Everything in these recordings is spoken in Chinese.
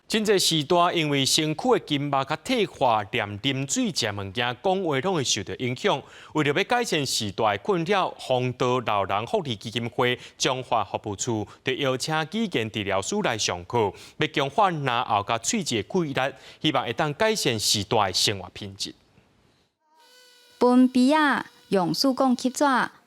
真侪时代因为身躯的筋膜甲退化，连啉水、食物件、讲话拢会受到影响。为了要改善时代困扰，红道老人福利基金会中华服务处就邀请语言治疗师来上课，要强化牙后甲喙齿的规律，希望会当改善时代的生活品质。分鼻仔用手工吸纸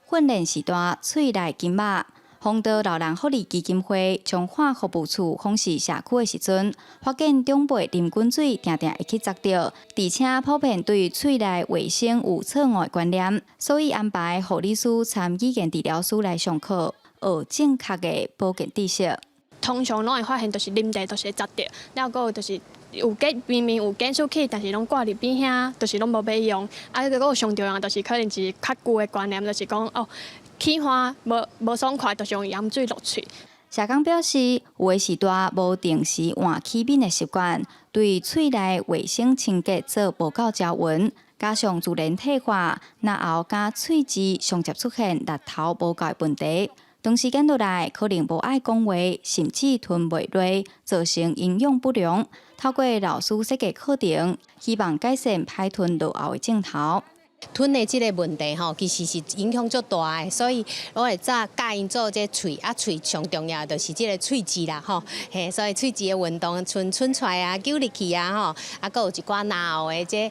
训练时代喙内筋膜。红道老人福利基金会中华服务处访视社区的时阵，发现长辈啉滚水常常会去砸到，而且普遍对喙内卫生有错误的观念，所以安排护理师参语言治疗师来上课，学正确的保健知识。通常拢会发现，就是啉茶就是会砸到，了个就是明明有减速器，但是拢挂伫边遐，就是拢无要用。个有上重要，就是可能是较旧的观念，就是讲哦。起花无爽快，就是用盐水落喙。社工表示，有的时代无定时换起面的习惯，对喙内卫生清洁做无够条文，加上自然退化，牙后甲喙齿常接出现力头无够的问题。长时间落来，可能无爱讲话，甚至吞袂落，造成营养不良。透过老师设计课程，希望改善歹吞落后的镜头。吞的这个问题吼，其实是影响足大的，所以我会早教因做这喙，喙上重要就是这个喙齿啦吼，嘿，所以喙齿的运动，伸出来啊，揪入去啊吼，还有一寡牙后的这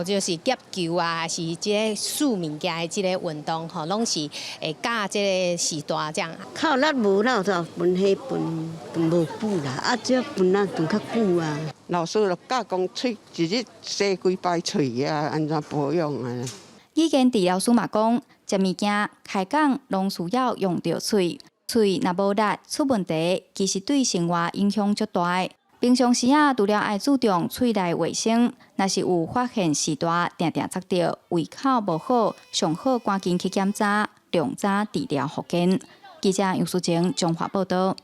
就是夹球啊，还是这个竖物件的这个运动吼，拢是会教这个时代这样。靠力无啦，就分迄分无久啦，这分啊分较久啊。老师就教讲喙一日洗几摆喙啊，安怎保养啊？语言治疗师嘛讲，食物件、开讲拢需要用到喙，喙若无力出问题，其实对生活影响足大。平常时除了爱注重喙内卫生，若是有发现时大定定砸到胃口无好，上好赶紧去检查，量早治疗复健。记者杨淑晴综合报道。